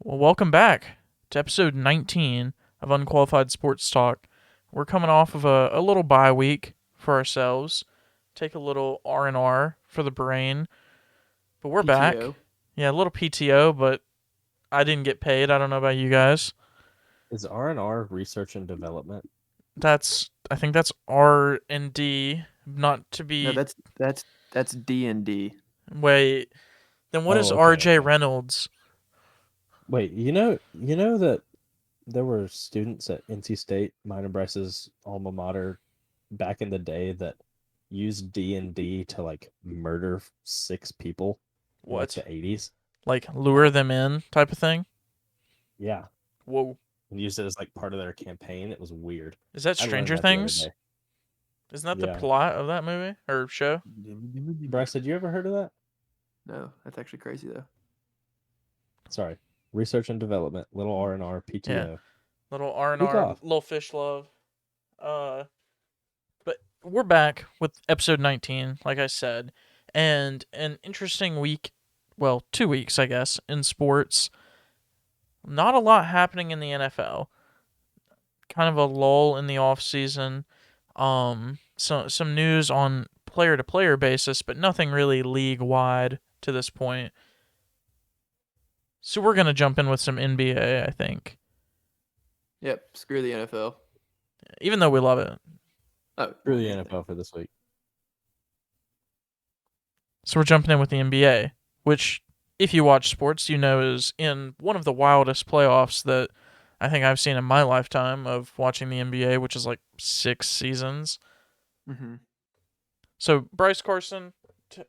Well, welcome back to episode 19 of Unqualified Sports Talk. We're coming off of a little bye week for ourselves. Take a little R&R for the brain. But we're back. PTO. Yeah, a little PTO, but I didn't get paid. I don't know about you guys. Is R&R research and development? I think that's R&D, not to No, be... that's D&D. Wait, then what is Oh, okay, RJ okay. Reynolds? Wait, you know that there were students at NC State, mine and Bryce's alma mater, back in the day that used D&D to like murder 6 people in like What? the 80s. Like, lure them in type of thing? Yeah, Whoa. and used it as like part of their campaign. It was weird. Is that I learned Stranger that the other Things? day. Isn't that the Yeah. plot of that movie or show? Bryce, did you ever heard of that? No, that's actually crazy though. Sorry. Research and development, little R&R, PTO. Yeah. Little Week R&R, off. little fish love. But we're back with episode 19, like I said, and an interesting week, well, 2 weeks, I guess, in sports. Not a lot happening in the NFL. Kind of a lull in the off season. Some news on player to player basis, but nothing really league wide to this point. So we're gonna jump in with some NBA, I think, Yep, screw the NFL. even though we love it. Oh, Screw the yeah. NFL for this week. So we're jumping in with the NBA, which, if you watch sports, you know is in one of the wildest playoffs that I think I've seen in my lifetime of watching the NBA, which is like 6 seasons. Mm-hmm. So Bryce Carson,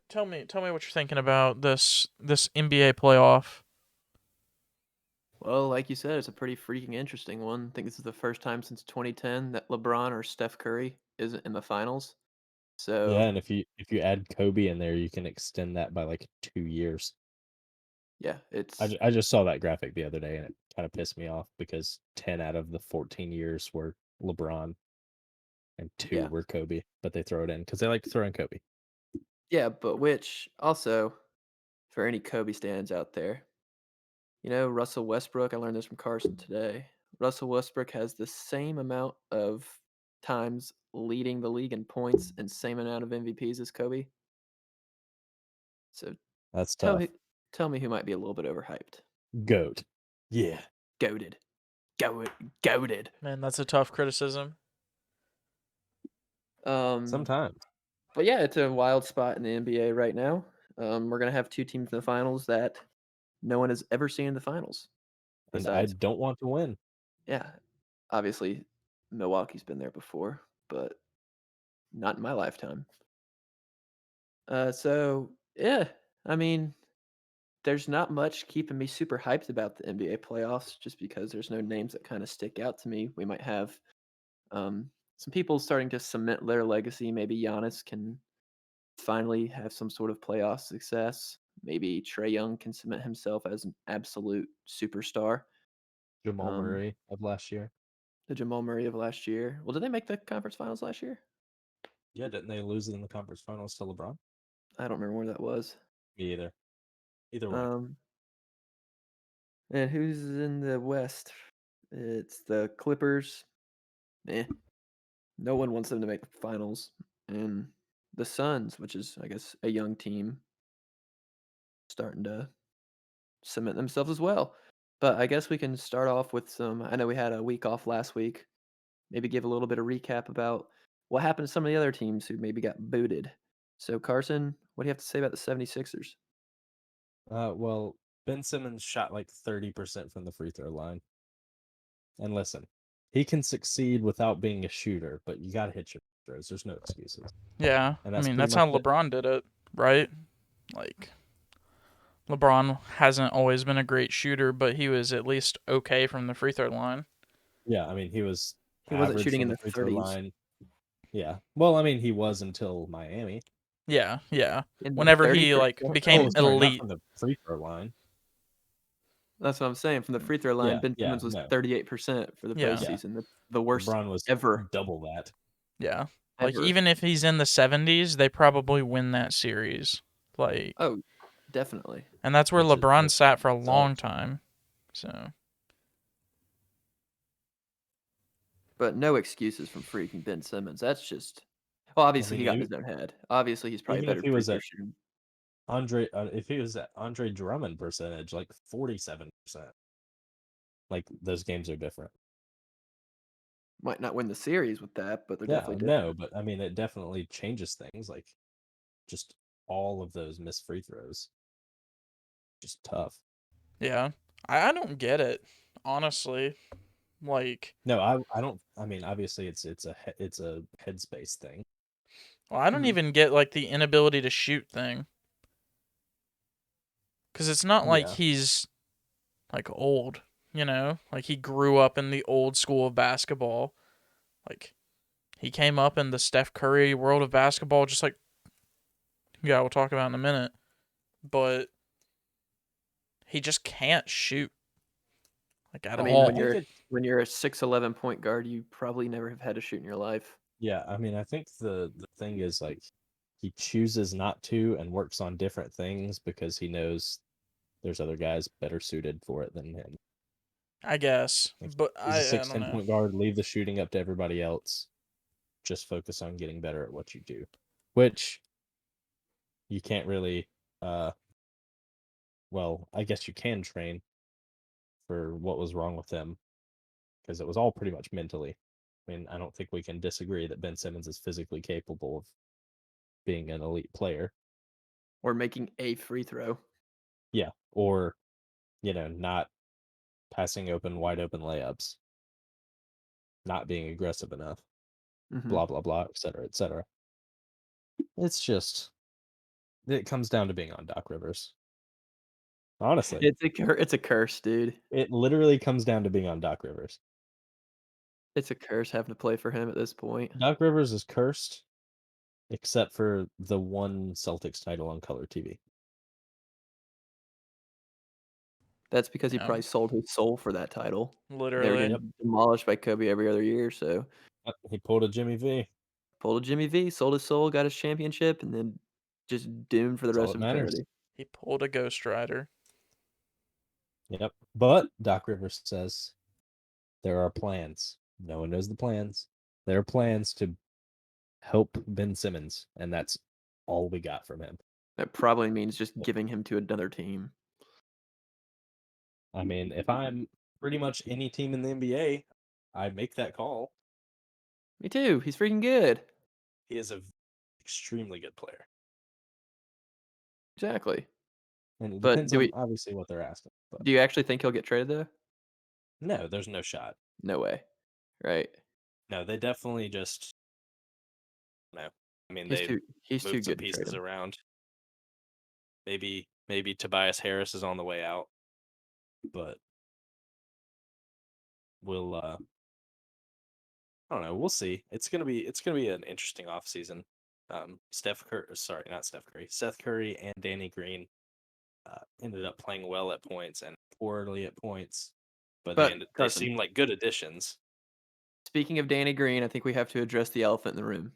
tell me what you're thinking about this NBA playoff. Well, like you said, it's a pretty freaking interesting one. I think this is the first time since 2010 that LeBron or Steph Curry isn't in the finals. Yeah, So, and if you add Kobe in there, you can extend that by like 2 years. yeah, I just saw that graphic the other day, and it kind of pissed me off because 10 out of the 14 years were LeBron and 2 yeah. were Kobe, but they throw it in because they like to throw in Kobe. Yeah, but which also for any Kobe stands out there, Russell Westbrook, I learned this from Carson today. Russell Westbrook has the same amount of times leading the league in points and same amount of MVPs as Kobe. So That's tell tough. me tell me who might be a little bit overhyped. GOAT. Yeah. Goaded. Goaded. Man, that's a tough criticism. Sometimes. But yeah, it's a wild spot in the NBA right now. We're gonna have two teams in the finals that no one has ever seen in the finals. And I Besides, don't want to win. yeah, obviously Milwaukee's been there before, but not in my lifetime. So yeah, I mean, there's not much keeping me super hyped about the NBA playoffs, just because there's no names that kind of stick out to me. We might have some people starting to cement their legacy. Maybe Giannis can finally have some sort of playoff success. Maybe Trey Young can cement himself as an absolute superstar. Jamal Um, Murray of last year. the Jamal Murray of last year. Well, did they make the conference finals last year? Yeah, didn't they lose it in the conference finals to LeBron? I don't remember where that was. Me either. Either way. And who's in the West? It's the Clippers. No one wants them to make the finals. And the Suns, which is, I guess, a young team, starting to cement themselves as well. But I guess we can start off with some. I know we had a week off last week. Maybe give a little bit of recap about what happened to some of the other teams who maybe got booted. So, Carson, what do you have to say about the 76ers? Well, Ben Simmons shot like 30% from the free throw line. And listen, he can succeed without being a shooter, but you got to hit your throws. There's no excuses. Yeah, And I that's mean pretty that's much how it. LeBron did it, right? Like LeBron hasn't always been a great shooter, but he was at least okay from the free throw line. Yeah, I mean, he was He wasn't average shooting from in the the free throw 30s. line. Yeah. Well, I mean, he was until Miami. Yeah. In the Whenever he 30%. like became Oh, sorry, not elite. from the free throw line. That's what I'm saying. From the free throw line, Yeah, Ben Simmons was no. 38% for the Yeah. Yeah. postseason. That's the worst LeBron was ever. double that. Yeah. Like Ever. even if he's in the 70s, they probably win that series. Like Oh, definitely. and that's where Which is LeBron sat for a sucks. long time. So But no excuses from freaking Ben Simmons. That's just. Well, I obviously mean, he got in his own head. Obviously he's probably a even if better he was free throw at shooter. if he was at Andre Drummond percentage, like 47%, like those games are different. Might not win the series with that, but they're Yeah, definitely no, different. but I mean, it definitely changes things. Like just all of those missed free throws, just tough. yeah, I don't get it, honestly. Like, No, I don't. I mean, obviously, it's a headspace thing. well, I don't Mhm. even get like the inability to shoot thing. Because it's not like Yeah, he's like old, you know? Like he grew up in the old school of basketball. Like he came up in the Steph Curry world of basketball, just like, yeah, we'll talk about in a minute. But he just can't shoot, like at I mean, I when all. think you're it. when you're a 6'11" point guard, you probably never have had to shoot in your life. Yeah, I mean, I think the thing is like he chooses not to and works on different things because he knows there's other guys better suited for it than him. I guess. Like But he's a I don't 6'10" know. point guard. Leave the shooting up to everybody else. Just focus on getting better at what you do, which you can't really. Well, I guess you can train for what was wrong with him because it was all pretty much mentally. I mean, I don't think we can disagree that Ben Simmons is physically capable of being an elite player. Or making a free throw. Yeah, or not passing wide open layups, not being aggressive enough, Mhm. blah blah blah, et cetera, et cetera. It's just it comes down to being on Doc Rivers. Honestly, It's a curse, dude. it literally comes down to being on Doc Rivers. It's a curse having to play for him at this point. Doc Rivers is cursed, except for the one Celtics title on color TV. That's because he Yeah, probably sold his soul for that title. They were literally. Yep, getting demolished by Kobe every other year, so he pulled a Jimmy V. pulled a Jimmy V, sold his soul, got his championship, and then just doomed for the That's all rest that of matters. eternity. He pulled a Ghost Rider. Yep. But Doc Rivers says there are plans. No one knows the plans. There are plans to help Ben Simmons, and that's all we got from him. That probably means just giving him to another team. I mean, if I'm pretty much any team in the NBA, I make that call. Me too. He's freaking good. He is a extremely good player, Exactly. and it But depends on obviously what they're asking. But do you actually think he'll get traded though? no, there's no shot. No way. Right. No, they definitely just no. I mean, He's they too moved some good to trade pieces him. around. Maybe Tobias Harris is on the way out, but we'll I don't know. We'll see. It's gonna be an interesting offseason. Seth Curry and Danny Green ended up playing well at points and poorly at points, but But they Carson, seem like good additions. speaking of Danny Green, I think we have to address the elephant in the room.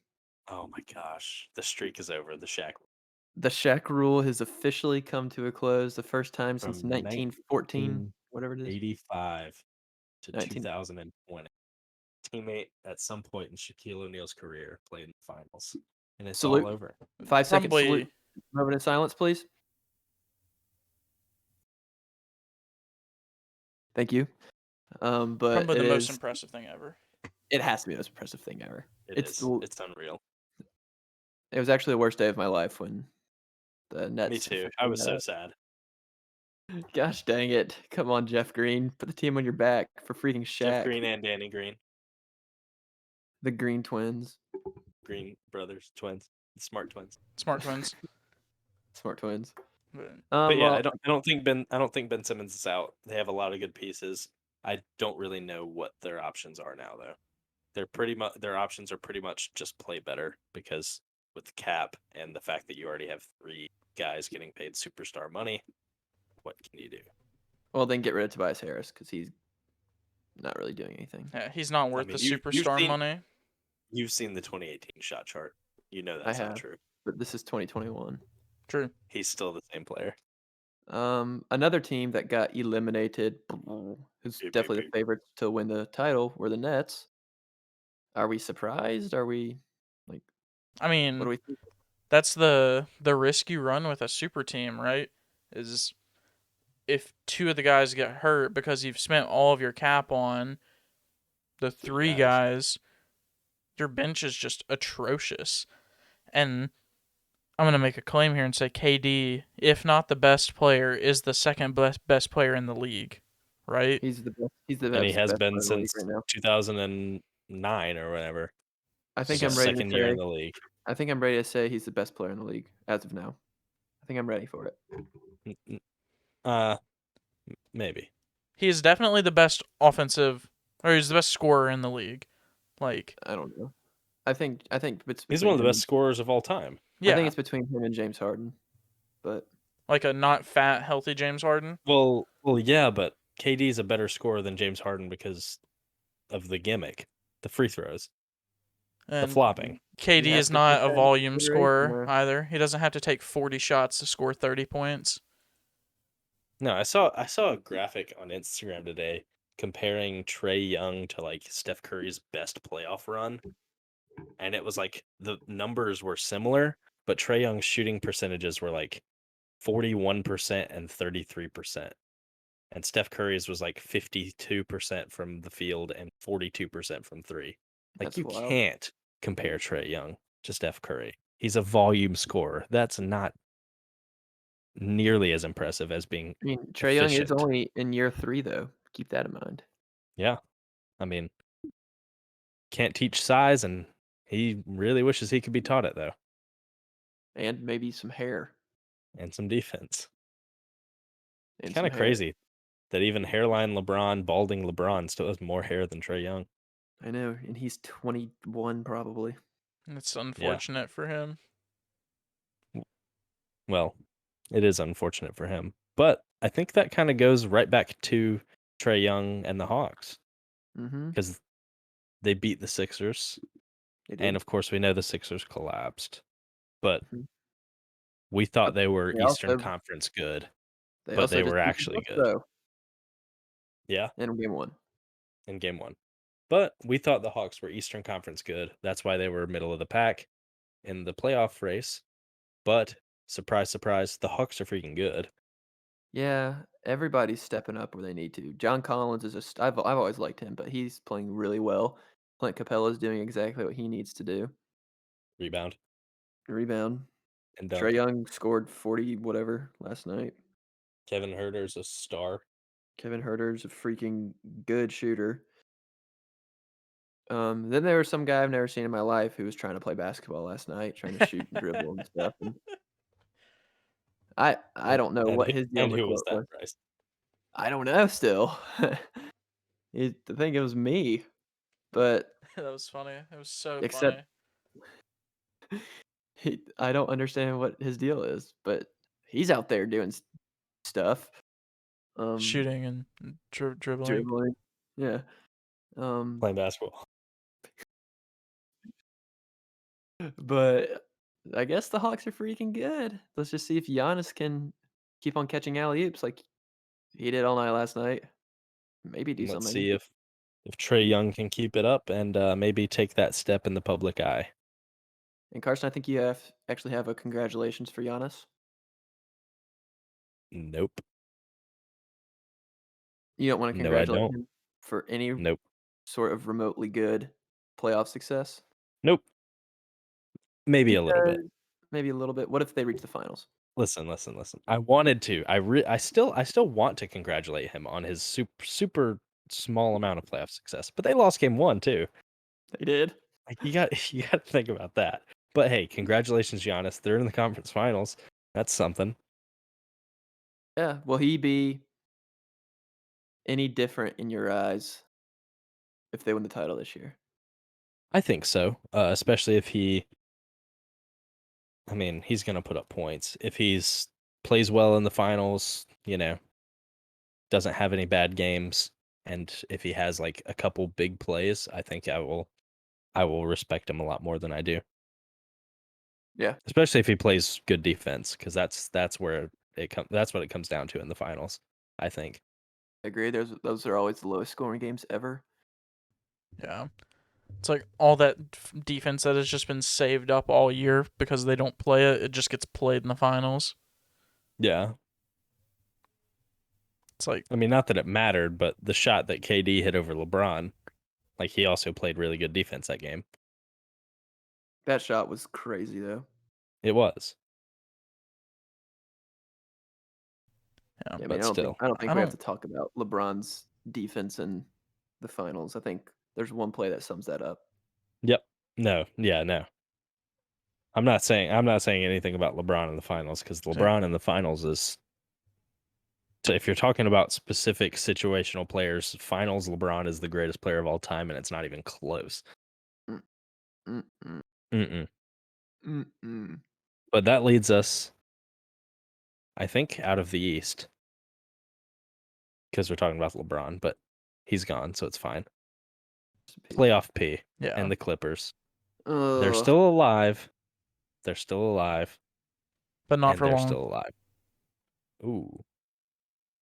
Oh my gosh, the streak is over. The Shaq The Shaq rule has officially come to a close. The first time since from 1914, whatever it is. 1985 to 19. 2020. Teammate at some point in Shaquille O'Neal's career played in the finals, and it's all Salute. over. 5 second salute. Probably Moment of silence, please. Thank you. But probably the most impressive thing ever. it has to be the most impressive thing ever. It is. It's unreal. It was actually the worst day of my life when the Me Nets too. I officially was got so up. sad. Gosh dang it. Come on, Jeff Green. Put the team on your back for freaking Jeff Shaq. Green and Danny Green, The Green Twins. Green brothers, twins, smart twins. Smart twins. Smart twins. But But yeah, Well, I don't think Ben Simmons is out. They have a lot of good pieces. I don't really know what their options are now though. Their options are pretty much just play better because with the cap and the fact that you already have three guys getting paid superstar money, what can you do? well, then get rid of Tobias Harris because he's not really doing anything. yeah, he's not I worth the mean, superstar money. you've seen the 2018 shot chart. You know I that's not have, true. but this is 2021. True. He's still the same player. Another team that got eliminated, who's Beep, beep, definitely the beep. favorites to win the title, were the Nets. Are we surprised? Are we like, I what do mean, we think? that's the risk you run with a super team, right? Is if two of the guys get hurt because you've spent all of your cap on the three guys, your bench is just atrocious. And I'm going to make a claim here and say KD, if not the best player, is the second best player in the league, right? He's the best. He's the And he has best been player in the league since right now. 2009 or whatever. I Like think his I'm ready to second year in say. the league. I think I'm ready to say he's the best player in the league as of now. I think I'm ready for it. Uh, maybe. He is definitely the best offensive, or he's the best scorer in the league. Like, I don't know. I think it's He's one between of the him best and scorers of all time. I think yeah, it's between him and James Harden. But like a not fat, healthy James Harden. Well, yeah, but KD is a better scorer than James Harden because of the gimmick, the free throws, the And flopping. you KD have is to take not a that into volume consideration scorer there. either. He doesn't have to take 40 shots to score 30 points. No, I saw a graphic on Instagram today comparing Trae Young to like Steph Curry's best playoff run, and it was like the numbers were similar, but Trae Young's shooting percentages were like 41% and 33%. And Steph Curry's was like 52% from the field and 42% from three. Like That's you wild. can't compare Trae Young to Steph Curry. He's a volume scorer. That's not nearly as impressive as being I mean, Trae Young is efficient. only in year 3 though. Keep that in mind. Yeah. I mean, can't teach size, and he really wishes he could be taught it though, And maybe some hair. and some defense. It's And kind some of hair. crazy that even hairline LeBron, balding LeBron, still has more hair than Trae Young. I know, and he's 21 probably. It's Yeah. unfortunate for him. Well, it is unfortunate for him, but I think that kind of goes right back to Trae Young and the Hawks Mhm. because they beat the Sixers, They and did. of course we know the Sixers collapsed, but Mhm. we thought But they were they Eastern also Conference good, they but also they just were beat the actually Bucks good. though Yeah, in game 1. in game one. But we thought the Hawks were Eastern Conference good. That's why they were middle of the pack in the playoff race. But surprise, surprise, the Hawks are freaking good. Yeah, everybody's stepping up where they need to. John Collins is I've always liked him, but he's playing really well. Clint Capella's doing exactly what he needs to do. Rebound Rebound. and Trae dunk. Young scored 40 whatever last night. Kevin Huerter's a star. Kevin Huerter's a freaking good shooter. Then there was some guy I've never seen in my life who was trying to play basketball last night, trying to shoot and dribble and stuff, and I And don't know and what who, his deal on and the who was court that, was. Bryce? I don't know still. I think it was me, but That was funny. It was so except funny. I don't understand what his deal is, but he's out there doing stuff, um, Shooting and dribbling. dribbling. Yeah. Playing basketball. But I guess the Hawks are freaking good. Let's just see if Giannis can keep on catching alley-oops like he did all night last night. Maybe do And let's something. see if Trae Young can keep it up and maybe take that step in the public eye. And Carson, I think you actually have a congratulations for Giannis. Nope. You don't wanna No, I congratulate don't. him for any Nope. sort of remotely good playoff success? Nope. Maybe a little bit. Because maybe a little bit. What if they reach the finals? Listen. I wanted to. I still want to congratulate him on his super small amount of playoff success. But they lost game 1 too. They did. Like you got to think about that. But hey, congratulations, Giannis. They're in the conference finals. That's something. Yeah. Will he be any different in your eyes if they win the title this year? I think so. Especially if I mean, he's gonna put up points. If he's plays well in the finals, doesn't have any bad games, and if he has like a couple big plays, I think I will respect him a lot more than I do. Yeah. Especially if he plays good defense, because that's where that's what it comes down to in the finals, I think. I agree. Those are always the lowest scoring games ever. Yeah. It's like all that defense that has just been saved up all year because they don't play it. It just gets played in the finals. Yeah. It's like, I mean, not that it mattered, but the shot that KD hit over LeBron, like he also played really good defense that game. That shot was crazy though. It was. yeah. Yeah, I But mean, still. I don't think I we have don't- to talk about LeBron's defense in the finals. I think there's one play that sums that up. Yep. No. Yeah. No. I'm not saying anything about LeBron in the finals because LeBron in the finals is. So if you're talking about specific situational players, finals LeBron is the greatest player of all time, and it's not even close. Mm, mm, mm, Mm-mm. mm. But that leads us, I think, out of the East because we're talking about LeBron, but he's gone, so it's fine. Playoff P Yeah. and the Clippers. Ugh. They're still alive. They're still alive. But not and for they're long. still alive. Ooh.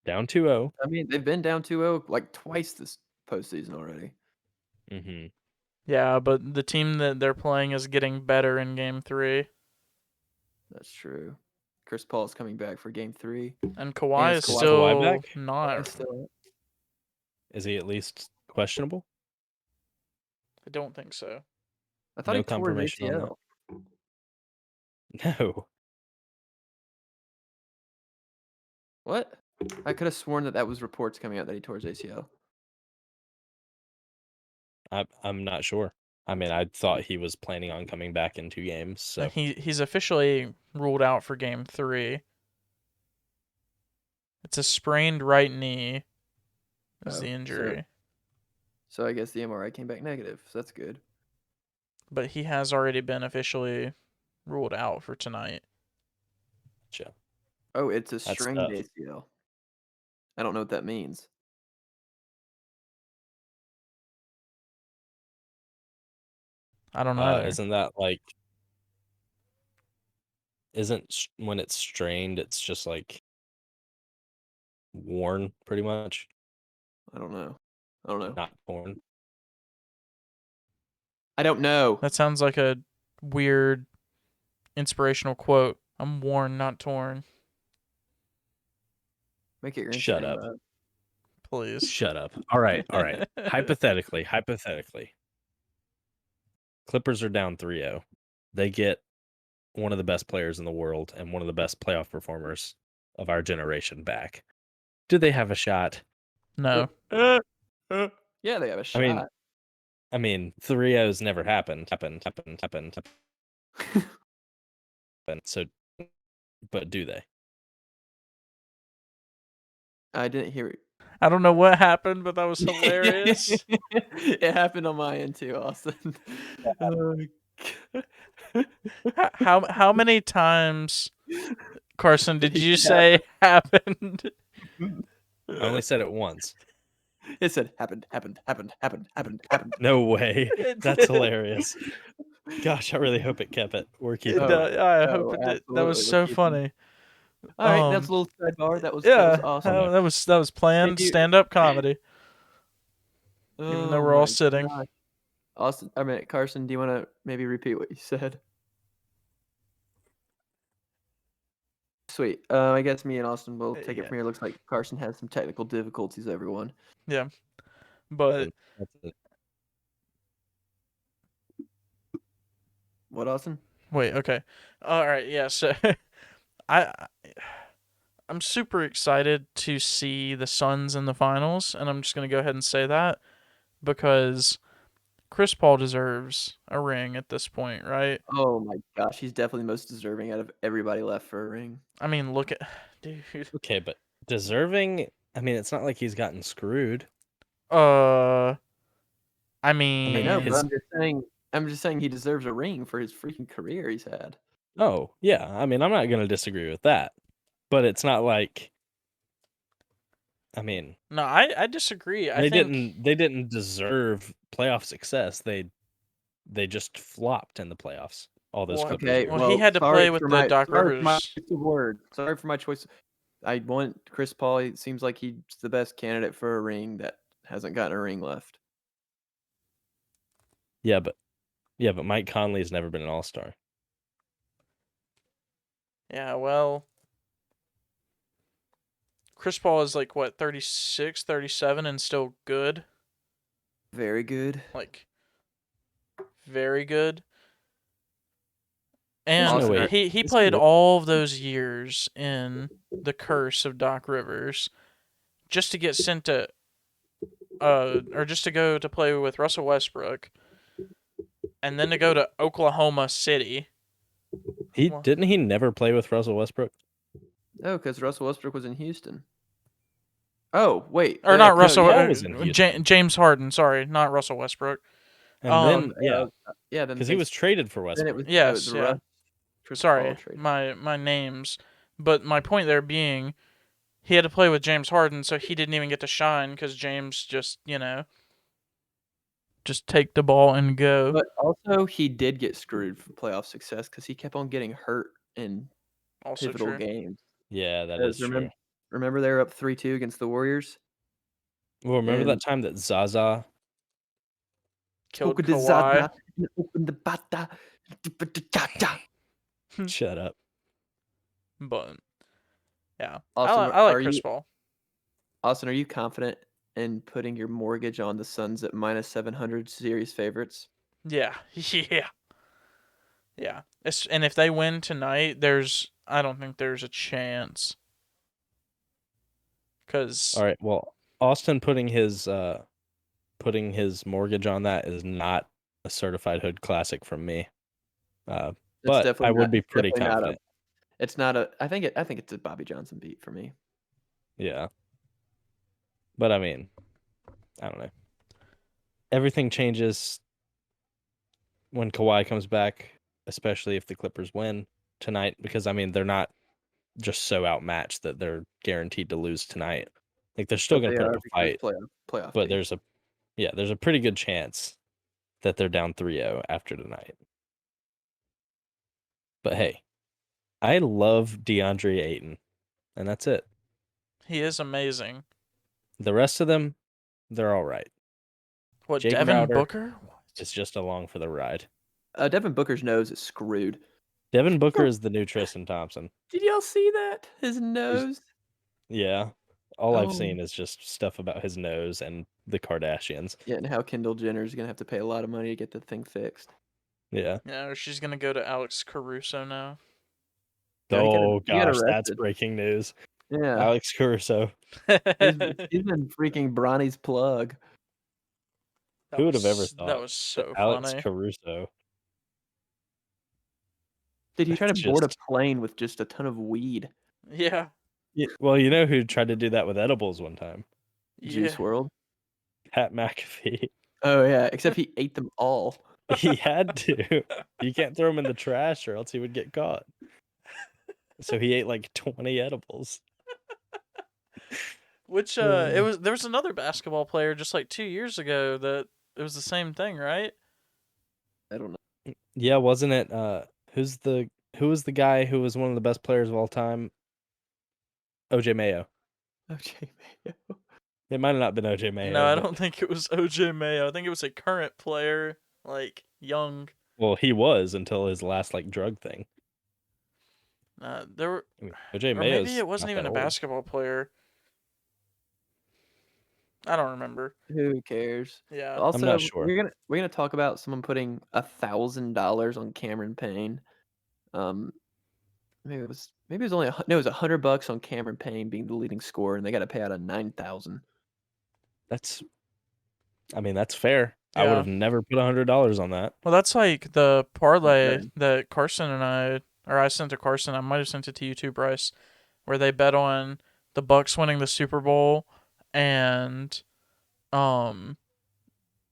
Down 2-0. I mean, they've been down 2-0 like twice this postseason already. Mm-hmm. Yeah, but the team that they're playing is getting better in game 3. That's true. Chris Paul's coming back for game 3. And Kawhi is Kawhi still back? not. Is he at least questionable? I don't think so. I thought No he tore his confirmation on ACL. that. No. What? I could have sworn that was reports coming out that he tore his ACL. I'm not sure. I mean, I thought he was planning on coming back in 2 games. So He's officially ruled out for game 3. It's a sprained right knee. Is Oh, the injury. So I guess the MRI came back negative. So that's good. But he has already been officially ruled out for tonight. gotcha. Oh, it's a That's strained tough. ACL. I don't know what that means. I don't know. either. Isn't that like? When it's strained, it's just like worn, pretty much, I don't know. I don't know. not torn. I don't know. That sounds like a weird inspirational quote. I'm worn, not torn. Make it your Shut Instagram up. bio. Please. Shut up. All right. Hypothetically, Clippers are down 3-0. They get one of the best players in the world and one of the best playoff performers of our generation back. Do they have a shot? No. Yeah, they have a shot. I mean, 3-0's never happened. So, but do they? I didn't hear it. I don't know what happened, but that was hilarious. It happened on my end too, Austin. How many times, Carson, did Did you he say happened? I only said it once. It said happened. No way. It That's did. hilarious. Gosh, I really hope it kept it. We're keeping it. I hope it did. That was absolutely, so we're keeping it. funny. All right, that's a little sidebar. That was awesome. that was planned Maybe- stand-up comedy. Even though we're all my sitting. gosh. Austin, Carson, do you want to maybe repeat what you said? Sweet. I guess me and Austin will take it from here. Looks like Carson has some technical difficulties, everyone. Yeah. But That's it. What, Austin? wait, okay. All right, yeah, so I'm super excited to see the Suns in the finals, and I'm just going to go ahead and say that because Chris Paul deserves a ring at this point, right? Oh my gosh, he's definitely most deserving out of everybody left for a ring. I mean, look at dude. Okay, but deserving, I mean, it's not like he's gotten screwed. I I mean, know, but I'm just saying he deserves a ring for his freaking career he's had. Oh, yeah. I mean, I'm not going to disagree with that. But it's not like, I mean, no, I disagree. they didn't deserve playoff success. They just flopped in the playoffs. All those Well, Clippers Okay, years. well, he had to sorry play with for the Doc sorry for my Rivers. choice of word. Sorry for my choice. I want Chris Paul. It seems like he's the best candidate for a ring that hasn't gotten a ring left. Yeah, but Mike Conley's never been an All-Star. Yeah, well, Chris Paul is like what, 36, 37 and still good? Very good. Like very good. There's no And way. he Is played really- all of those years in the curse of Doc Rivers just to get sent to or just to go to play with Russell Westbrook and then to go to Oklahoma City. Well, Didn't he never play with Russell Westbrook? Oh, because Russell Westbrook was in Houston. Oh, wait. or not no, Russell yeah, Paul was in Houston. James Harden, sorry, not Russell Westbrook. And then yeah, then because he was traded for then it Westbrook. was Yes, the yeah. Chris Paul Sorry, trade. my names. But my point there being, he had to play with James Harden, so he didn't even get to shine because James just, just take the ball and go. But also, he did get screwed from playoff success because he kept on getting hurt in Also pivotal true. games. Yeah, that is true. Remember they were up 3-2 against the Warriors? Well, remember And that time that Zaza Killed Open the Kawhi. Zaza, open the bata, shut up. But yeah, Austin, I like Chris Paul. Austin, are you confident in putting your mortgage on the Suns at minus 700 series favorites? Yeah, yeah. And if they win tonight, I don't think there's a chance. Cause All right. Well, Austin putting his mortgage on that is not a certified hood classic from me. But I would be pretty confident. It's not a. I think it's a Bobby Johnson beat for me. Yeah. But I mean, I don't know. Everything changes when Kawhi comes back, especially if the Clippers win tonight, because I mean they're not just so outmatched that they're guaranteed to lose tonight. Like they're still going to put up a fight, Playoff. but there's a pretty good chance that they're down 3-0 after tonight. But hey, I love DeAndre Ayton, and that's it. he is amazing. The rest of them, they're all right. What, Jake Devin Crowder Booker? is just along for the ride. Devin Booker's nose is screwed. Devin Booker is the new Tristan Thompson. Did y'all see that? His nose. Yeah. All I've Oh. seen is just stuff about his nose and the Kardashians. Yeah, and how Kendall Jenner is gonna have to pay a lot of money to get the thing fixed. Yeah. Yeah, or she's gonna go to Alex Caruso now. No, he got Gosh, that's arrested. breaking news. Yeah, Alex Caruso. he's been freaking Bronny's plug. Who would have ever thought that was so Alex funny. Caruso? Did he try to That's board a just- plane with just a ton of weed? Yeah. Well, you know who tried to do that with edibles one time? Juice Yeah. World. Pat McAfee. Oh yeah, except he ate them all. He had to. You can't throw him in the trash or else he would get caught. So he ate like 20 edibles. Which there was another basketball player just like 2 years ago that it was the same thing, right? I don't know. Yeah, wasn't it who was the guy who was one of the best players of all time? OJ Mayo. OJ Mayo. It might have not been OJ Mayo. No, I but- don't think it was OJ Mayo. I think it was a current player, like young. Well, he was until his last like drug thing. There were, I mean, OJ or Mayo's maybe it wasn't not even that a old. basketball player. I don't remember. Who cares? Yeah. Also, not sure. we're gonna talk about someone putting $1,000 on Cameron Payne. Maybe it was only it was $100 on Cameron Payne being the leading scorer, and they got to pay out of 9,000. That's fair. I Yeah. would have never put $100 on that. Well, that's like the parlay Okay. that Carson and I sent to Carson. I might have sent it to you too, Bryce, where they bet on the Bucks winning the Super Bowl and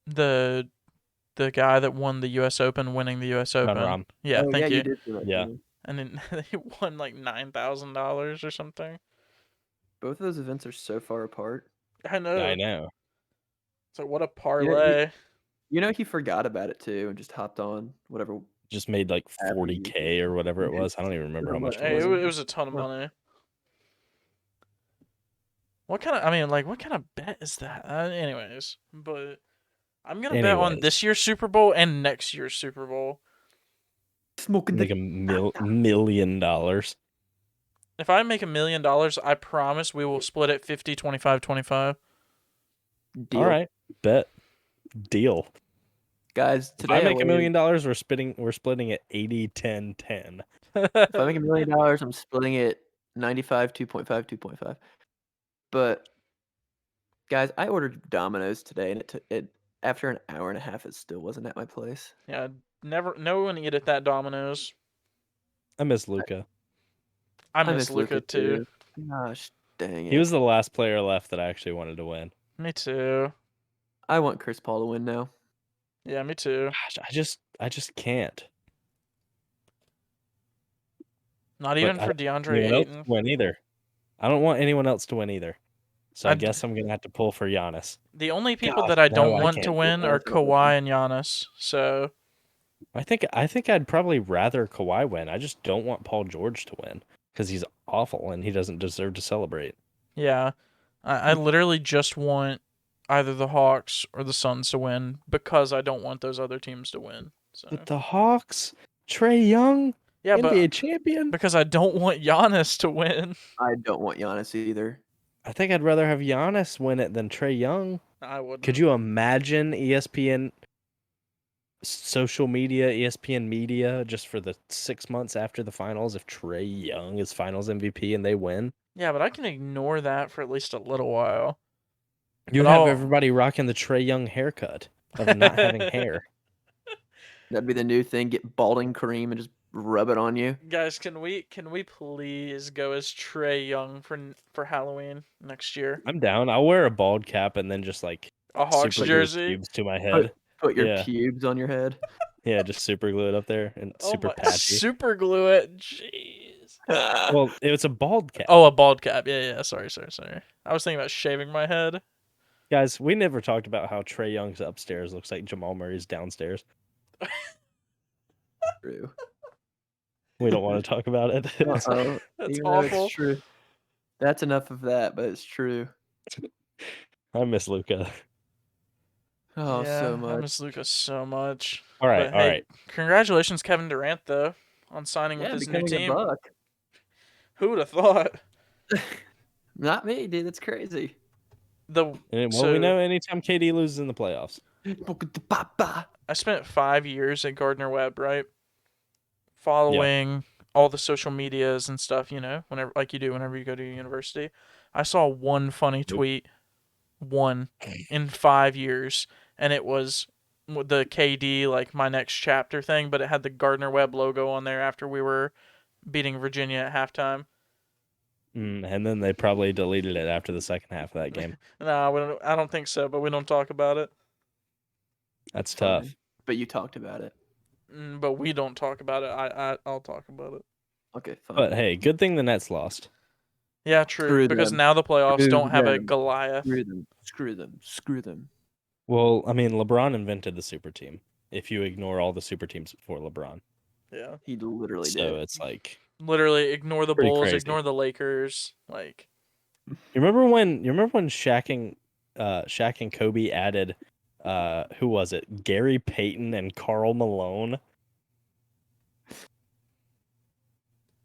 the guy that won the U.S. Open winning the U.S. Open. Rahm. Yeah, Oh, thank yeah, you. did do that. Yeah. didn't you? And then they won like $9,000 or something. Both of those events are so far apart. I know. I know. It's like what a parlay. He forgot about it too and just hopped on whatever. Just made like 40K or whatever it Yeah. was. I don't even remember how much Hey, it it was. was a ton of money. What kind of? I mean, like, what kind of bet is that? Anyways, but I'm gonna bet on Anyways, this year's Super Bowl and next year's Super Bowl. Smoking make the $1 million. If I make $1 million, I promise we will split it 50, 25, 25. deal. All right, bet deal. Guys, If I today make $1 weighed, million, we're splitting it 80, 10, 10. if I make $1 million, I'm splitting it 95, 2.5, 2.5. But guys, I ordered Domino's today, and it after an hour and a half, it still wasn't at my place. Yeah, no one eat at that Domino's. I miss Luca. I I miss miss Luca Luca too. Gosh, dang He it! was the last player left that I actually wanted to win. Me too. I want Chris Paul to win now. Yeah, me too. Gosh, I just can't. Not But even I for don't want DeAndre anyone else to Ayton. win either. I don't want anyone else to win either. So I I'd- guess I'm gonna have to pull for Giannis. The only people Gosh, that I no, don't I want to can't do win are both of them. Kawhi and Giannis. So I think I'd probably rather Kawhi win. I just don't want Paul George to win because he's awful and he doesn't deserve to celebrate. yeah, I literally just want either the Hawks or the Suns to win because I don't want those other teams to win. So But the Hawks, Trey Young, yeah, NBA but champion. because I don't want Giannis to win. I don't want Giannis either. I think I'd rather have Giannis win it than Trey Young. I wouldn't. Could you imagine ESPN social media, ESPN media, just for the 6 months after the finals if Trey Young is finals MVP and they win? Yeah, but I can ignore that for at least a little while. You'd But have I'll- everybody rocking the Trey Young haircut of not having hair. That'd be the new thing. Get balding cream and just rub it on you. Guys, can we please go as Trey Young for Halloween next year? I'm down. I'll wear a bald cap and then just like A Hawks super glue jersey. pubes to my head. Put your Yeah. pubes on your head. Yeah, just super glue it up there and super patchy. Super glue it. Jeez. Well, it's a bald cap. Oh, a bald cap. Yeah. Sorry. I was thinking about shaving my head. Guys, we never talked about how Trey Young's upstairs looks like Jamal Murray's downstairs. True. We don't want to talk about it. Uh-oh. That's Even though awful. it's true. That's enough of that, but it's true. I miss Luca. Oh, yeah, so I much. miss Lucas so much. All right, But, all hey, right. Congratulations, Kevin Durant, though, on signing Yeah, with his new becoming a team. Buck. Who would have thought? Not me, dude. That's crazy. Well, So- we know anytime KD loses in the playoffs. I spent 5 years at Gardner Webb, right? Following all the social medias and stuff, whenever, like you do whenever you go to university. I saw one funny tweet, one in 5 years, and it was the KD, like my next chapter thing, but it had the Gardner Webb logo on there after we were beating Virginia at halftime. And then they probably deleted it after the second half of that game. No, I don't think so, but we don't talk about it. That's tough. Fine. But you talked about it. But we don't talk about it. I'll talk about it. Okay, fine. But hey, good thing the Nets lost. Yeah, true. Screw Because them. now the playoffs Screw don't have a them. Goliath. Screw them. Well, I mean, LeBron invented the super team. If you ignore all the super teams before LeBron, Yeah. He literally so did. it's like Literally ignore the Pretty Bulls, crazy. ignore the Lakers. Like, you remember when Shaq and Kobe added who was it? Gary Payton and Karl Malone.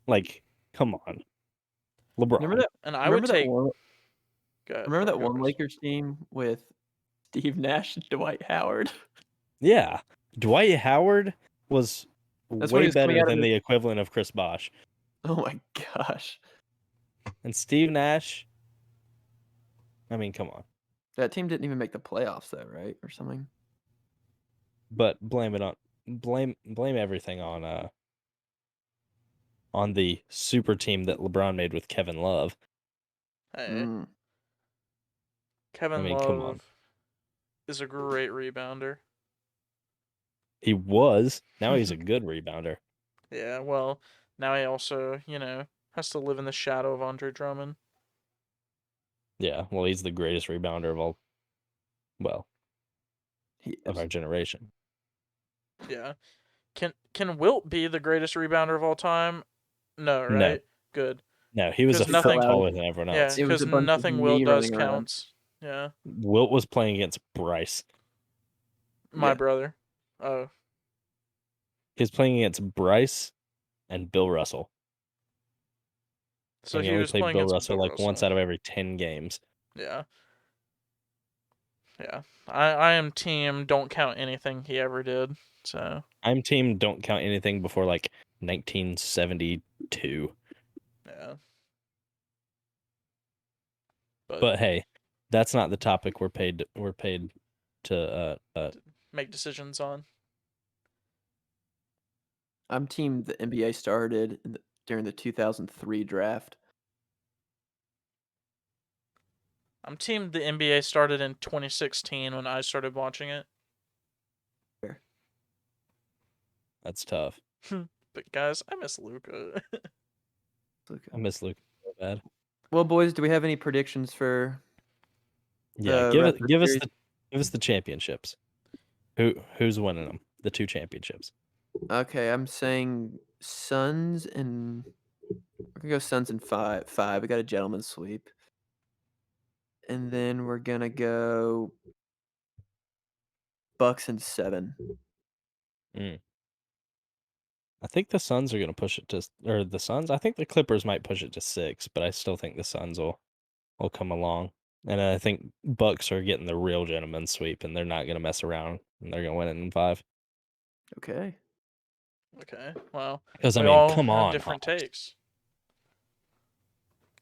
Like, come on, LeBron. Remember that? and I would take. One, Go ahead, remember that go one first. Lakers team with Steve Nash and Dwight Howard? Yeah, Dwight Howard was That's when he way was coming better out of than the equivalent of Chris Bosh. Oh my gosh. And Steve Nash. I mean, come on. That team didn't even make the playoffs though, right? Or something. But blame everything on the super team that LeBron made with Kevin Love. Hey, Mm. Kevin I mean, Love come on. is a great rebounder. He was. Now he's a good rebounder. Yeah, well, now he also, has to live in the shadow of Andre Drummond. Yeah, well, he's the greatest rebounder He of is. our generation. Yeah. Can Wilt be the greatest rebounder of all time? No, right? No. Good. No, he was a 'Cause foot nothing- taller than everyone Yeah, else. It was because a bunch of nothing me Will does running around. counts. Yeah, Wilt was playing against Bryce. my Yeah. brother. Oh, He was playing against Bryce and Bill Russell. so And he he only was played playing Bill against Russell Bill like once Russell. out of every 10 games. Yeah. Yeah. I am team don't count anything he ever did. So I'm team don't count anything before like 1972. yeah. But But hey, that's not the topic we're paid to make decisions on. I'm team the NBA started during the 2003 draft. I'm team the NBA started in 2016 when I started watching it. that's tough. But guys, I miss Luca. I miss Luke so bad. Well, boys, do we have any predictions for Yeah, the rest of the give series? us the championships. Who's winning them? The 2 championships. Okay, I'm saying Suns and we're gonna go Suns in five. Five. We got a gentleman's sweep, and then we're gonna go Bucks in 7. I think the Suns are going to push it to, or the Suns. I think the Clippers might push it to 6, but I still think the Suns will come along. And I think Bucks are getting the real gentleman's sweep, and they're not going to mess around, and they're going to win it in 5. Okay. Okay. Well, Because I we mean, all come have on, different Hawks. takes.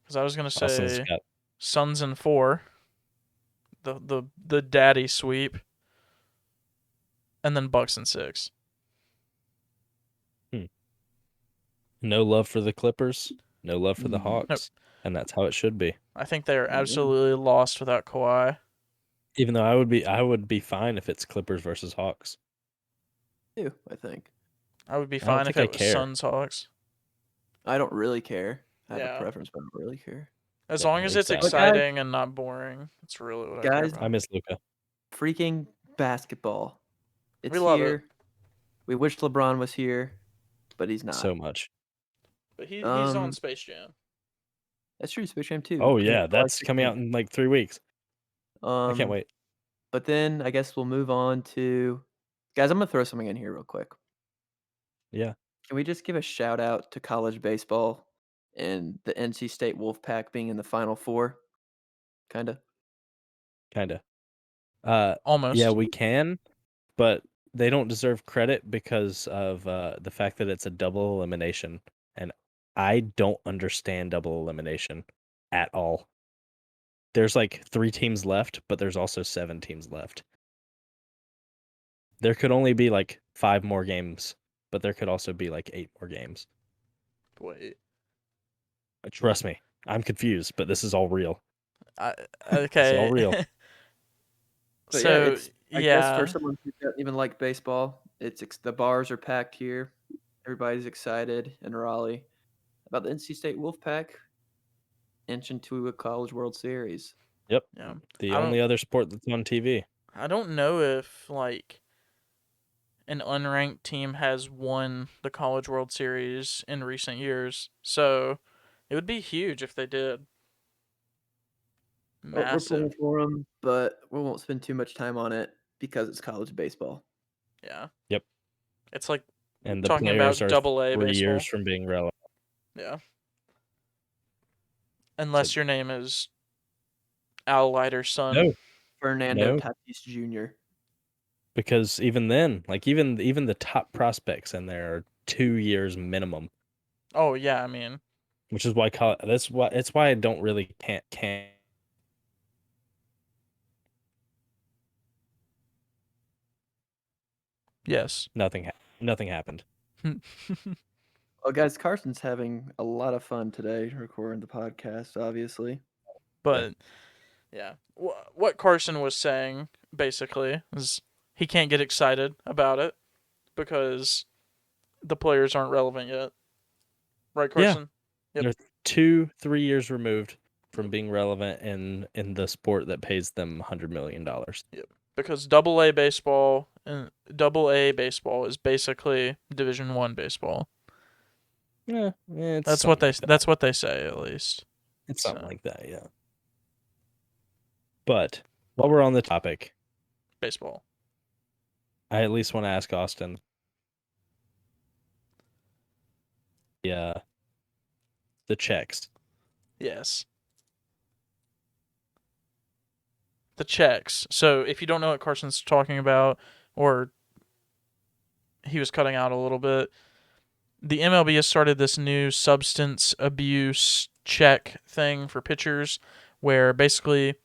Because I was gonna Austin's say got Suns in 4, the daddy sweep, and then Bucks in 6. no love for the Clippers, no love for the Nope. Hawks, and that's how it should be. I think they are Yeah. absolutely lost without Kawhi. Even though I would be fine if it's Clippers versus Hawks. Too, I think. I would be I don't fine if think I it was care. Suns Hawks. I don't really care. I have Yeah. a preference, but I don't really care. As Yeah, long as it's exactly. But guys- exciting and not boring, that's really what I care Guys, I about. miss Luca. Freaking basketball. It's We love here. it. We wish LeBron was here, but he's not. So much. But he's on Um, Space Jam. That's true, Space Jam 2. Oh coming out yeah, July that's coming out 16th. in like 3 weeks. I can't Um, wait. But then I guess we'll move on to guys. I'm gonna throw something in here real quick. Yeah, Can we just give a shout out to college baseball and the NC State Wolfpack being in the Final Four? Kinda. kind of. Almost. Yeah, we can, but they don't deserve credit because of the fact that it's a double elimination, and I don't understand double elimination at all. There's like 3 teams left, but there's also 7 teams left. There could only be like 5 more games, but there could also be like 8 more games. Wait. Trust me, I'm confused, but this is all real. Okay. It's all real. But So I guess yeah, for someone who doesn't even like baseball, the bars are packed here. Everybody's excited in Raleigh about the NC State Wolfpack inching to a College World Series. Yep. yeah. The I don't- only other sport that's on TV. I don't know if like an unranked team has won the College World Series in recent years. So it would be huge if they did. We're pulling Massive. for them, but we won't spend too much time on it because it's college baseball. Yeah. Yep. It's like And the talking players about are double-A 3 baseball. years from being relevant. Yeah. Unless your name is Al Leiter's son. No, Fernando No. Tatis Jr. because even then, like even the top prospects in there are 2 years minimum, Oh yeah, I mean, which is why it's why I don't really can't yes. nothing happened. Well, guys, Carson's having a lot of fun today recording the podcast, obviously. But yeah, what Carson was saying basically is he can't get excited about it because the players aren't relevant yet. Right, Yeah. Carson? Yep. They're 2-3 years removed from being relevant in the sport that pays them $100 million. Because double-A baseball is basically Division 1 baseball. Yeah, it's That's what something they like that. that's what they say at least. It's something So, like that, yeah. But while we're on the topic, baseball. I at least want to ask Austin. Yeah, the checks. Yes. The checks. So if you don't know what Carson's talking about, or he was cutting out a little bit, the MLB has started this new substance abuse check thing for pitchers, where basically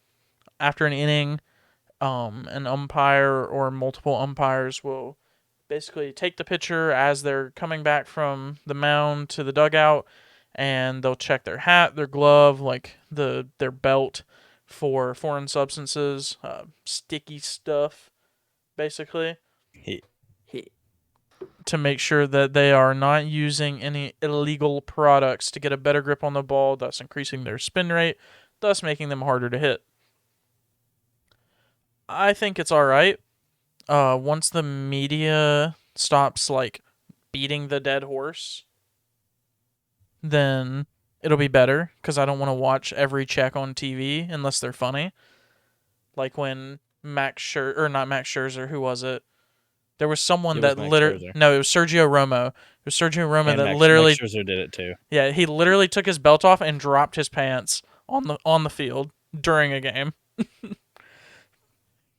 after an inning, an umpire or multiple umpires will basically take the pitcher as they're coming back from the mound to the dugout, and they'll check their hat, their glove, like their belt for foreign substances, sticky stuff, basically, He, to make sure that they are not using any illegal products to get a better grip on the ball, thus increasing their spin rate, thus making them harder to hit. I think it's all right. Once the media stops like beating the dead horse, then it'll be better because I don't want to watch every check on TV unless they're funny. Like when Max Scherzer, or not Max Scherzer, who was it? There was someone it was that Max Scherzer. no, it was Sergio Romo. It was Sergio Romo And that Max literally, Scherzer did it too. yeah, he literally took his belt off and dropped his pants on the field during a game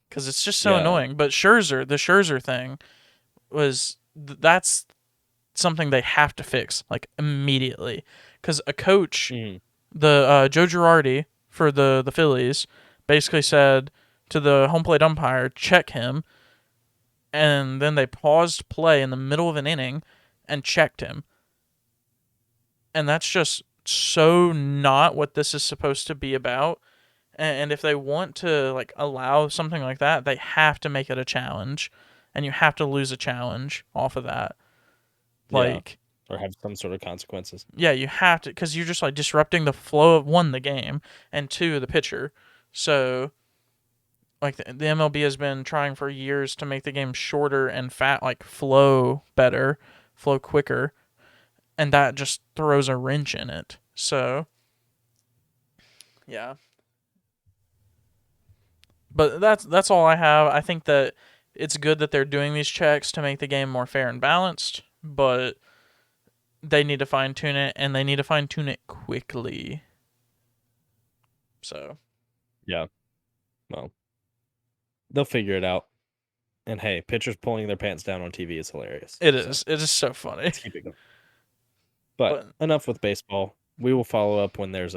because it's just so Yeah. annoying. But the Scherzer thing was that's something they have to fix like immediately because a coach, Mhm. the Joe Girardi for the Phillies, basically said to the home plate umpire, check him, and then they paused play in the middle of an inning and checked him. And that's just so not what this is supposed to be about. And if they want to like allow something like that, they have to make it a challenge, and you have to lose a challenge off of that. Yeah. Like, Or have some sort of consequences. yeah, you have to, because you're just like disrupting the flow of one, the game, and two, the pitcher. So like the MLB has been trying for years to make the game shorter and like flow better, flow quicker, and that just throws a wrench in it. So yeah, but that's all I have. I think that it's good that they're doing these checks to make the game more fair and balanced, but they need to fine tune it, and they need to fine tune it quickly. So Yeah. Well, they'll figure it out. And hey, pitchers pulling their pants down on TV is hilarious. it So is. It is so funny. let's keep it going. But But enough with baseball. We will follow up when there's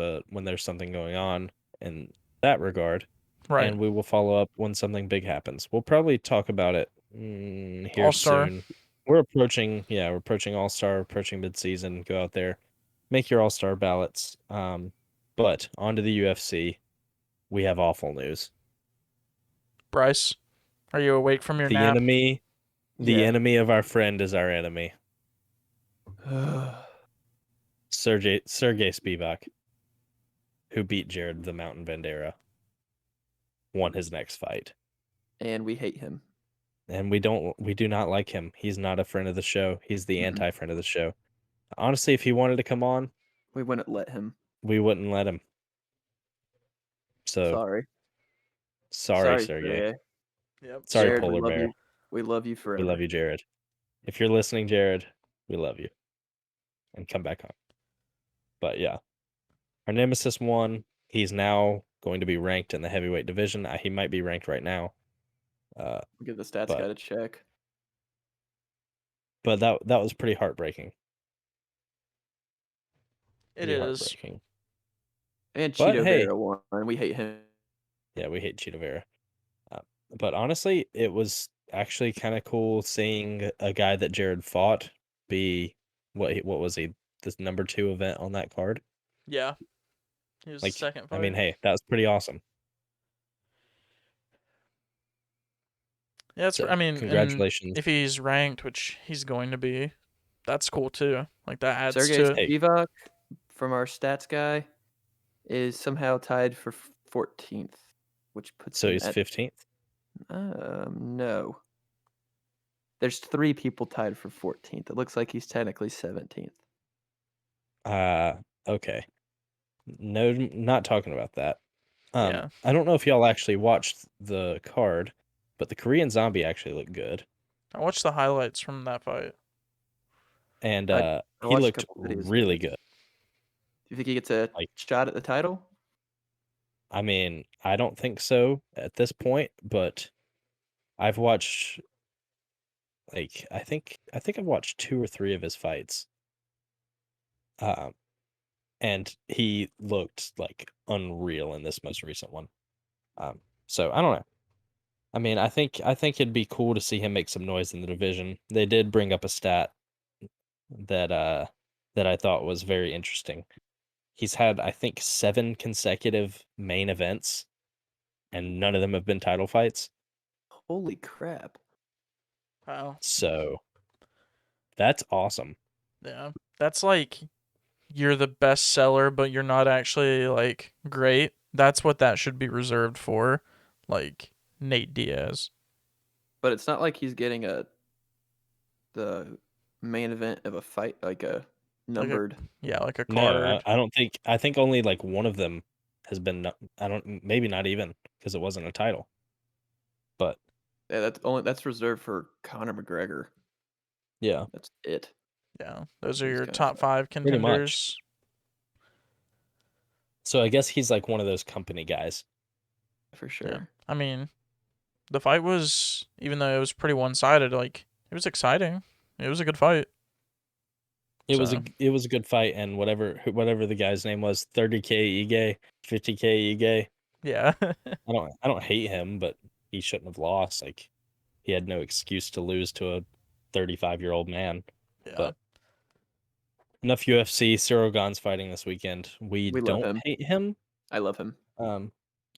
something going on in that regard, right, and we will follow up when something big happens. We'll probably talk about it here All Star. soon. We're approaching All Star, approaching midseason. Go out there, make your All Star ballots. But on to the UFC. We have awful news. Bryce, are you awake from your The nap? enemy, the Yeah. enemy of our friend is our enemy. Sergey Spivak, who beat Jared the Mountain Bandera, won his next fight. And we hate him. And we do not like him. He's not a friend of the show. He's the Mhm. anti-friend of the show. Honestly, if he wanted to come on, We wouldn't let him. we wouldn't let him. So Sorry. sorry, Sergey. Sergey. Yep. Sorry, Jared, Polar we love Bear. you. We love you We forever. love you, Jared. If you're listening, Jared, we love you. And come back on. But yeah. Our Nemesis won. He's now going to be ranked in the heavyweight division. He might be ranked right now. Give the stats But- guy a check. But that was pretty heartbreaking. It Pretty is. heartbreaking. And But Cheeto hey. Vera won. We hate him. Yeah, we hate Cheeto Vera. But honestly, it was actually kind of cool seeing a guy that Jared fought be what was he, this number 2 event on that card. Yeah. He was Like, the second fight. I mean, hey, that was pretty awesome. Yeah, it's. So, I mean, and congratulations. if he's ranked, which he's going to be, that's cool too. Like that adds Sergey to. Hey. Spivak from our stats guy is somehow tied for 14th, which puts So him he's at 15th. no. There's 3 people tied for 14th. It looks like he's technically 17th. Okay. No, not talking about that. Yeah. I don't know if y'all actually watched the card, but the Korean Zombie actually looked good, I watched the highlights from that fight. and I he watched a looked couple videos of really it. good. Do you think he gets a Like, shot at the title? I mean, I don't think so at this point, but I've watched I think I've watched 2 or 3 of his fights. Um, and he looked like unreal in this most recent one. So I don't know. I mean, I think it'd be cool to see him make some noise in the division. They did bring up a stat that that I thought was very interesting. He's had, I think, 7 consecutive main events, and none of them have been title fights. Holy crap. Wow. So that's awesome. Yeah. That's like you're the best seller, but you're not actually like great. That's what that should be reserved for. Like Nate Diaz. But it's not like he's getting the main event of a fight, like a Like a numbered. like a No, card. I don't think. I think only like one of them has been. I don't. Maybe not even because it wasn't a title. But Yeah, that's reserved for Conor McGregor. yeah, That's it. Yeah. Those are These your guys top 5 pretty much. contenders. So I guess he's like one of those company guys. for Yeah. sure. I mean, the fight was, even though it was pretty one-sided, like it was exciting. It was a good fight. So It was a good fight, and whatever the guy's name was, 30K Ige, 50K Ige. yeah. I don't hate him, but he shouldn't have lost. Like he had no excuse to lose to a 35-year-old man. yeah. But enough UFC. Cyril Gane's fighting this weekend. We We love don't him. hate him. I love him.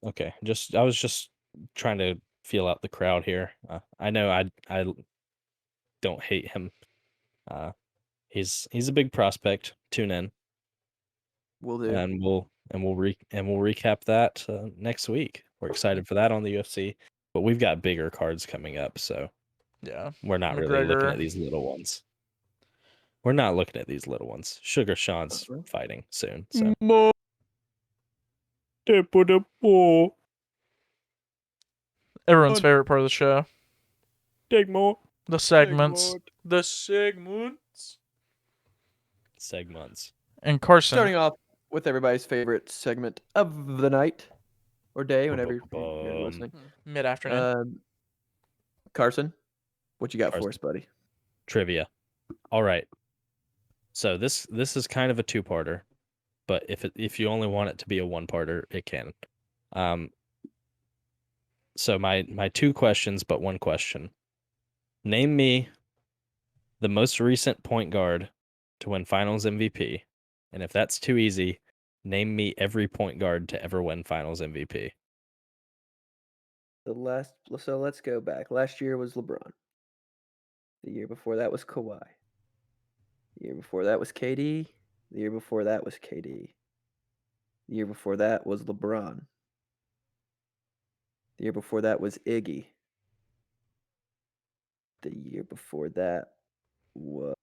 Okay. I was just trying to feel out the crowd here. I know I don't hate him. Uh, he's a big prospect. Tune in, We'll do. and we'll recap that next week. We're excited for that on the UFC, but we've got bigger cards coming up, so Yeah. we're not really looking at McGregor. these little ones. We're not looking at these little ones. Sugar Sean's Uh-huh. fighting soon, so. Take Everyone's favorite part of the show. more The segments. The segments. segments. And Carson. Starting off with everybody's favorite segment of the night or day, whenever you're listening. Mid-afternoon. Carson, what you got for Carson. us, buddy? Trivia. All right. So this is kind of a two-parter, but if you only want it to be a one-parter, it can. So my 2 questions, but 1 question. Name me the most recent point guard to win Finals MVP, and if that's too easy, name me every point guard to ever win Finals MVP. So let's go back. Last year was LeBron. The year before that was Kawhi. The year before that was KD. The year before that was KD. The year before that was LeBron. The year before that was Iggy. The year before that was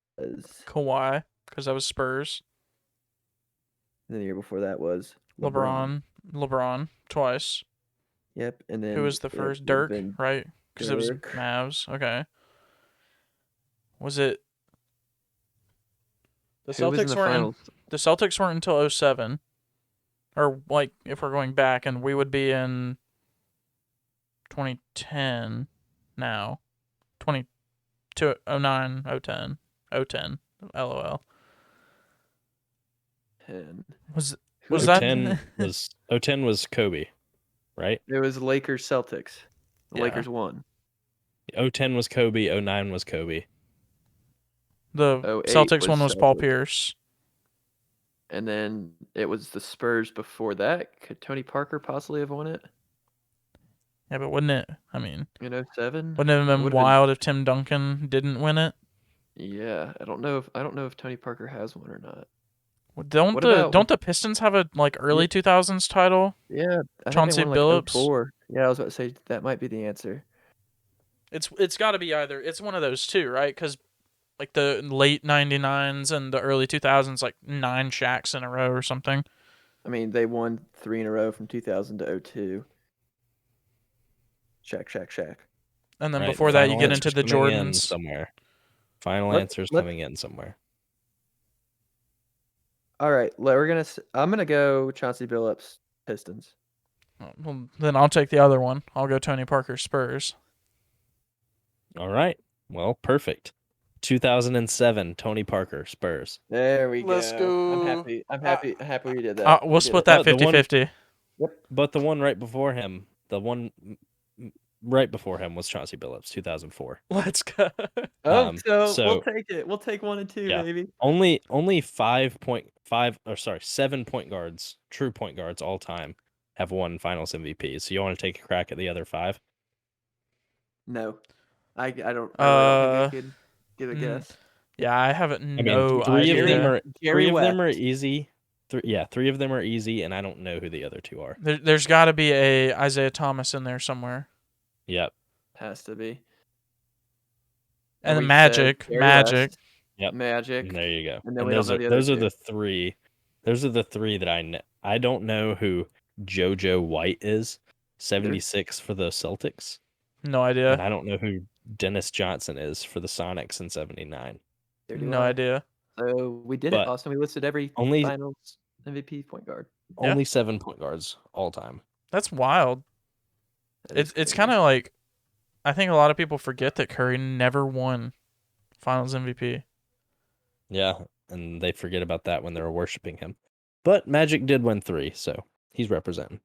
Kawhi, because that was Spurs. the year before that was LeBron. LeBron twice. Yep, and then Who was the it first? would have Dirk, been right? Because it was Dirk. Mavs. Okay. Was it the Who was in Celtics the weren't finals? the Celtics weren't until 07. Or like if we're going back, and we would be in 2010 now. 22 09 010 010 LOL. 10. Was Who was was that 010 was Kobe, right? It was Lakers Celtics. The Yeah. Lakers won. 010 was Kobe, 09 was Kobe. the 08 Celtics one was Paul Celtics. Pierce. And then it was the Spurs before that. Could Tony Parker possibly have won it Yeah, but wouldn't it? I mean, in 07? wouldn't it have been Would've wild if Tim Duncan didn't win it? Yeah, I don't know if Tony Parker has one or not. Don't What the about don't the Pistons have a like early 2000s title? Yeah, I think Chauncey they won like Billups? 04. Yeah, I was about to say that might be the answer. It's got to be either. It's one of those two, right? Because like the late 99s and the early 2000s, like 9 Shaqs in a row or something. I mean, they won 3 in a row from 2000 to 02. Shaq. And then Right. before that, you Final get into answer's the coming in Jordans. somewhere. Final Let answer's let coming in somewhere. All right, I'm gonna go Chauncey Billups Pistons. Well, then I'll take the other one. I'll go Tony Parker Spurs. All right. Well, perfect. 2007, Tony Parker, Spurs. There we Let's go. I'm go. happy. I'm happy we did that. We'll We did split it. that The one, 50-50. Yep. but the one right before him, right before him was Chauncey Billups, 2004. Let's go. Oh, so we'll So take it. We'll take 1 and 2, yeah, baby. only 7 point guards, true point guards all time, have won Finals MVPs. So you want to take a crack at the other 5? No, I don't. I really don't think I could give a mm, guess. yeah, I have I mean, no three of them idea. are Jerry West. easy. 3 of them are easy, and I don't know who the other 2 are. There's got to be a Isaiah Thomas in there somewhere. Yep. Has to be. And the we said Magic. Jerry Magic. West, Yep. Magic, And there you go. and then And we don't know the other those are 2. the 3. Those are the 3 that I know. I don't know who JoJo White is. Either. 76 for the Celtics. No And idea. I don't know who Dennis Johnson is for the Sonics in 79. No idea. So we did it, But Austin. We listed every only Finals MVP point guard. Yeah. only 7 point guards all time. That's wild. That is It's crazy. kind of like, I think a lot of people forget that Curry never won Finals MVP. Yeah, and they forget about that when they're worshiping him. But Magic did win 3, so he's representing.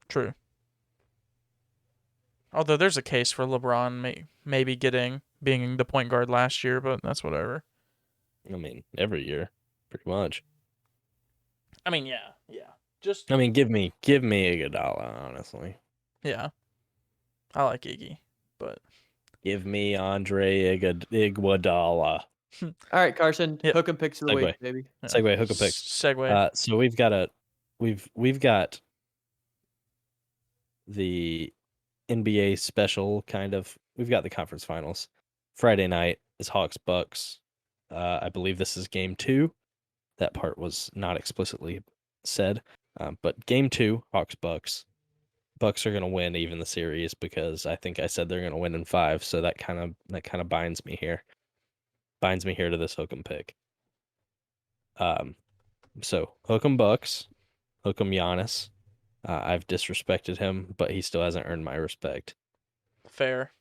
True. Although there's a case for LeBron maybe being the point guard last year, but that's whatever. I mean, every year, pretty much. I mean, yeah. Just I mean, give me Iguodala, honestly. yeah. I like Iggy, but Give me Andre Iguodala. All right, Carson. Yep. Hook 'em picks of the Segue. week, baby. yeah. Segue, hook 'em picks. Segue. So we've got the NBA special kind of. We've got the conference finals. Friday night is Hawks Bucks. I believe this is game 2. That part was not explicitly said, but game 2, Hawks Bucks. Bucks are gonna win even the series because I think I said they're gonna win in 5. So that kind of binds me here. Binds me here to this hook 'em pick. So hook 'em Bucks, hook 'em Giannis. I've disrespected him, but he still hasn't earned my respect. Fair.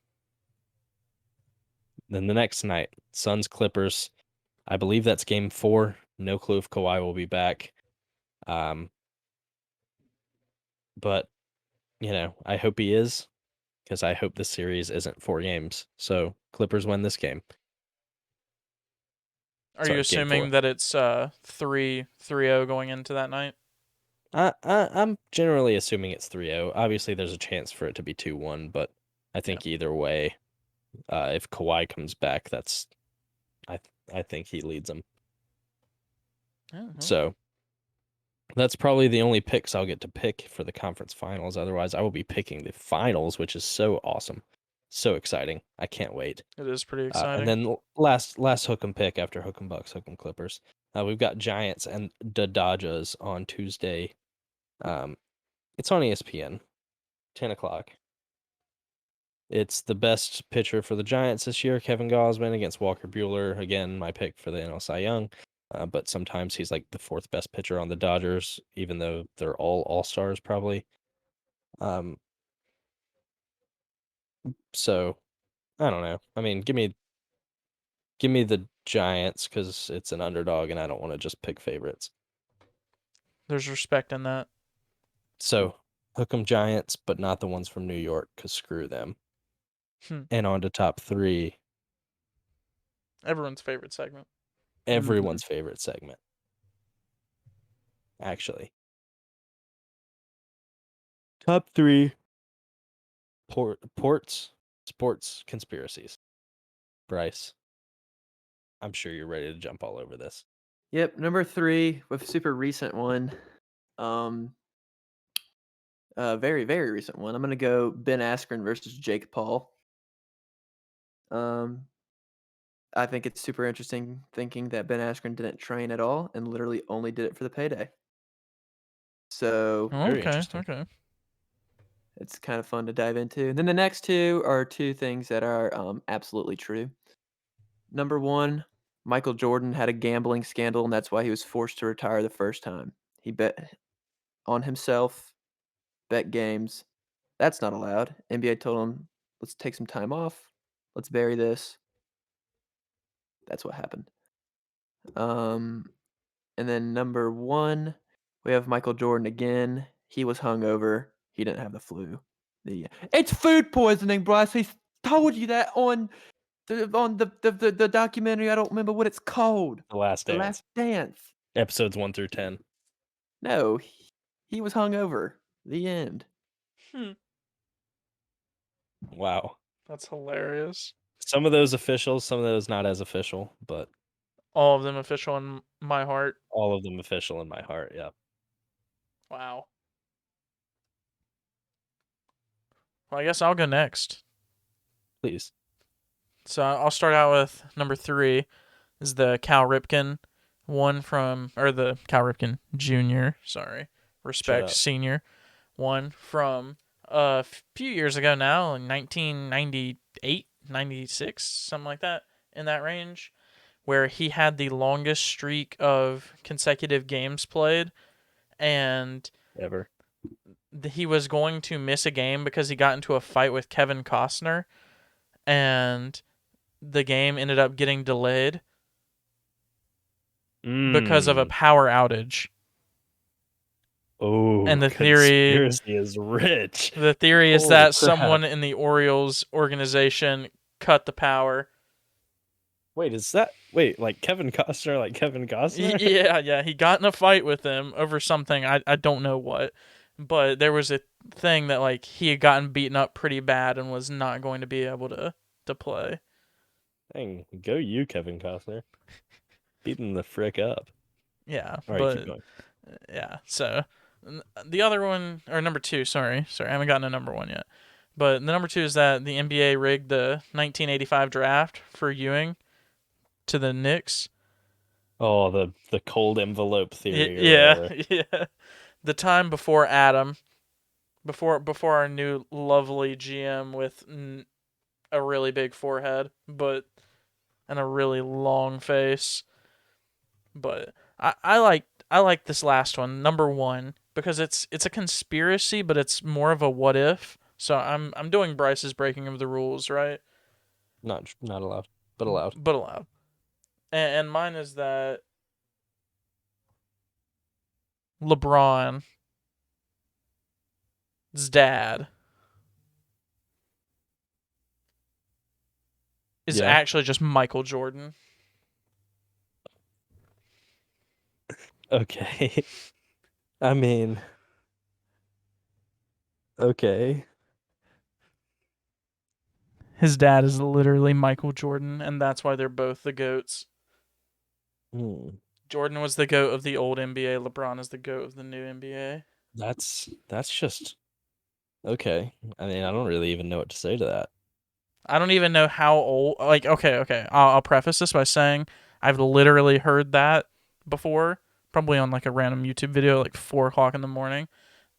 Then the next night, Suns Clippers. I believe that's game 4. No clue if Kawhi will be back. But I hope he is, because I hope this series isn't 4 games. So Clippers win this game. Are Sorry, you game assuming 4. that it's 3-0 going into that night? I'm generally assuming it's 3-0. Obviously, there's a chance for it to be 2-1, but I think either way, if Kawhi comes back, I think he leads them. So that's probably the only picks I'll get to pick for the conference finals. Otherwise, I will be picking the finals, which is so awesome, so exciting. I can't wait. It is pretty exciting. And then last hook 'em pick after hook 'em Bucks, hook 'em Clippers. We've got Giants and the Dodgers on Tuesday. It's on ESPN, 10 o'clock. It's the best pitcher for the Giants this year, Kevin Gausman, against Walker Buehler. Again, my pick for the NL Cy Young. But sometimes he's like the 4th best pitcher on the Dodgers, even though they're all all-stars probably. So I don't know. I mean, give me the Giants because it's an underdog, and I don't want to just pick favorites. There's respect in that. So hook 'em Giants, but not the ones from New York, because screw them. And on to top 3. Everyone's favorite segment. Everyone's favorite segment. Actually. Top 3 sports conspiracies. Bryce, I'm sure you're ready to jump all over this. Yep, number 3 with super recent one. Very, very recent one. I'm gonna go Ben Askren versus Jake Paul. I think it's super interesting thinking that Ben Askren didn't train at all and literally only did it for the payday. So Very Okay, interesting. okay. it's kind of fun to dive into. And then the next two are two things that are absolutely true. Number one, Michael Jordan had a gambling scandal, and that's why he was forced to retire the first time. He bet on himself, bet games. That's not allowed. NBA told him, let's take some time off. Let's bury this. That's what happened. And then number one, we have Michael Jordan again. He was hungover. He didn't have the flu. It's food poisoning, Bryce. He told you that on the documentary. I don't remember what it's called. The Last The Dance. Last Dance. Episodes 1 through 10. No, he was hungover. The end. Hmm. Wow. That's hilarious. Some of those official, some of those not as official, but All of them official in my heart. all of them official in my heart. Yeah. Wow. Well, I guess I'll go next. Please. So I'll start out with number 3 is the Cal Ripken one or the Cal Ripken Jr. Sorry, Shut respect up. senior one from a few years ago now, in 1998, 96, something like that, in that range, where he had the longest streak of consecutive games played, and Ever. he was going to miss a game because he got into a fight with Kevin Costner, and the game ended up getting delayed because of a power outage. Oh, And conspiracy is rich. the theory is Holy that crap. someone in the Orioles organization cut the power. Wait, like Kevin Costner, like Kevin Costner? Yeah, he got in a fight with them over something, I don't know what, but there was a thing that like he had gotten beaten up pretty bad and was not going to be able to play. Dang, go you, Kevin Costner. Beating the frick up. Yeah, All right, keep but going. yeah, so the other one, or number 2, sorry, I haven't gotten a number 1 yet. But the number 2 is that the NBA rigged the 1985 draft for Ewing to the Knicks. Oh, the cold envelope theory or Yeah, whatever. yeah. The time before Adam, before our new lovely GM with a really big forehead, but and a really long face. But I like this last one, number 1, because it's a conspiracy, but it's more of a what if. So I'm doing Bryce's breaking of the rules, right? Not allowed, but allowed. But allowed. And mine is that LeBron's dad is Yeah. actually just Michael Jordan. Okay. I mean, okay. His dad is literally Michael Jordan, and that's why they're both the GOATs. Hmm. Jordan was the GOAT of the old NBA. LeBron is the GOAT of the new NBA. That's just okay. I mean, I don't really even know what to say to that. I don't even know how old. Like, okay. I'll preface this by saying I've literally heard that before, probably on like a random YouTube video, like 4 o'clock in the morning.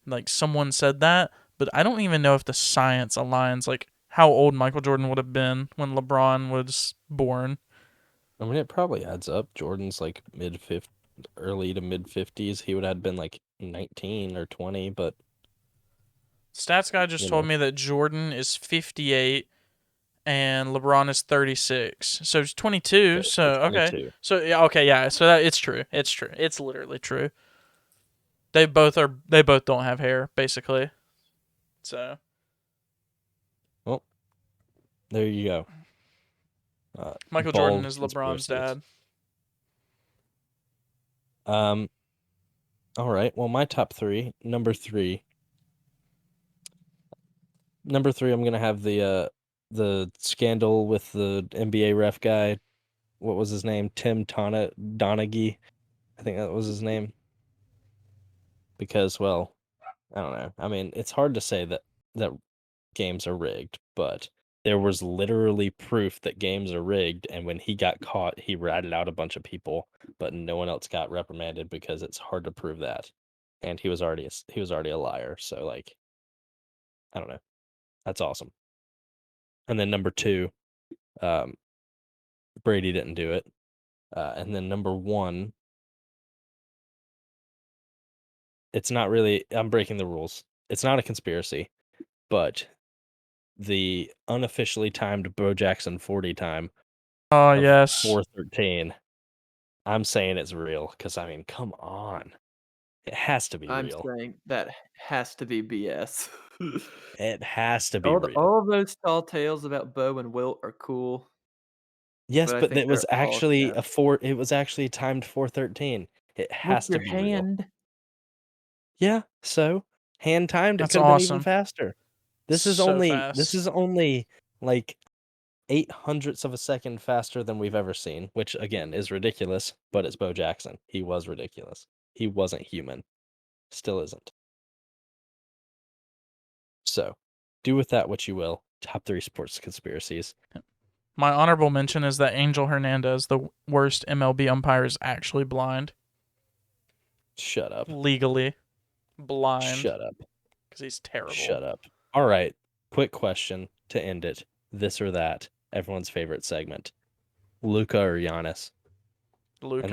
Like someone said that, but I don't even know if the science aligns. Like how old Michael Jordan would have been when LeBron was born. I mean, it probably adds up. Jordan's like early to mid 50s. He would have been like 19 or 20, but Stats guy just you told know, me that Jordan is 58 and LeBron is 36. So he's 22. okay, so So okay. 22. So yeah, okay, yeah. So that it's true. It's true. It's literally true. They both don't have hair basically. So Well, there you go. Michael Jordan Bald is LeBron's conspiracies. dad. Um, all right. Well, my top 3, number 3. Number 3, I'm gonna have the scandal with the NBA ref guy. What was his name? Tim Donaghy. I think that was his name. Because, well, I don't know. I mean, it's hard to say that games are rigged, but there was literally proof that games are rigged, and when he got caught, he ratted out a bunch of people, but no one else got reprimanded because it's hard to prove that. And he was already a liar, so like I don't know. That's awesome. And then number 2, Brady didn't do it. And then number 1, it's not really, I'm breaking the rules. It's not a conspiracy, but the unofficially timed Bo Jackson 40 time Oh, of yes. 4:13, I'm saying it's real because I mean, come on. It has to be I'm real. saying that has to be BS. It has to be real. All of those tall tales about Bo and Wilt are cool, Yes, but I but think it was they're all actually cap. it was actually timed 4:13. It With has to your be real. hand. Yeah, so hand timed, it That's could have been even awesome. faster. This is So only fast. like 8/100ths of a second faster than we've ever seen, which again is ridiculous, but it's Bo Jackson. He was ridiculous. He wasn't human. Still isn't. So, do with that what you will. Top 3 sports conspiracies. My honorable mention is that Angel Hernandez, the worst MLB umpire, is actually blind. Shut up. Legally blind. Shut up. Because he's terrible. Shut up. All right. Quick question to end it. This or that. Everyone's favorite segment. Luca or Giannis? And Luca.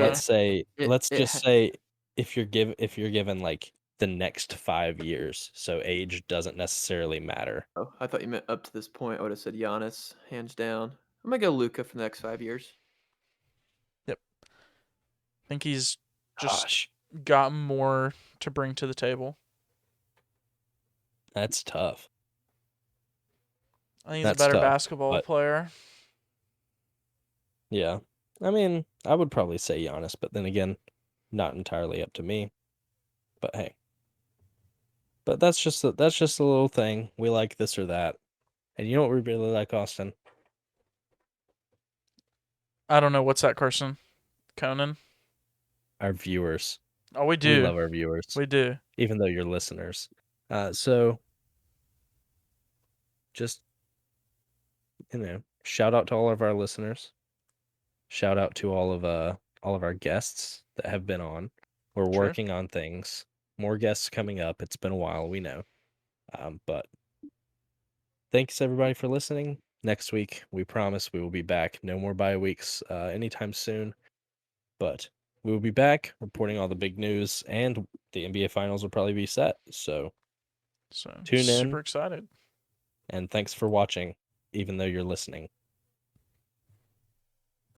let's just say if you're given like the next 5 years, so age doesn't necessarily matter. Oh, I thought you meant up to this point. I would have said Giannis, hands down. I'm gonna go Luca for the next 5 years. Yep. I think he's just Gosh, got more to bring to the table. that's tough. I think he's a That's better tough. basketball But player. yeah. I mean, I would probably say Giannis, but then again, not entirely up to me. But hey. But that's just a little thing. We like this or that. And you know what we really like, Austin? I don't know. What's that, Carson? Conan? Our viewers. Oh, we We do. love our viewers, We do. even though you're listeners. So just, shout out to all of our listeners. Shout out to all of our guests that have been on. We're True. working on things. More guests coming up. It's been a while, we know. But thanks everybody for listening. Next week, we promise we will be back. No more bye weeks anytime soon. But we will be back reporting all the big news, and the NBA Finals will probably be set. So tune in, super excited. and thanks for watching, even though you're listening.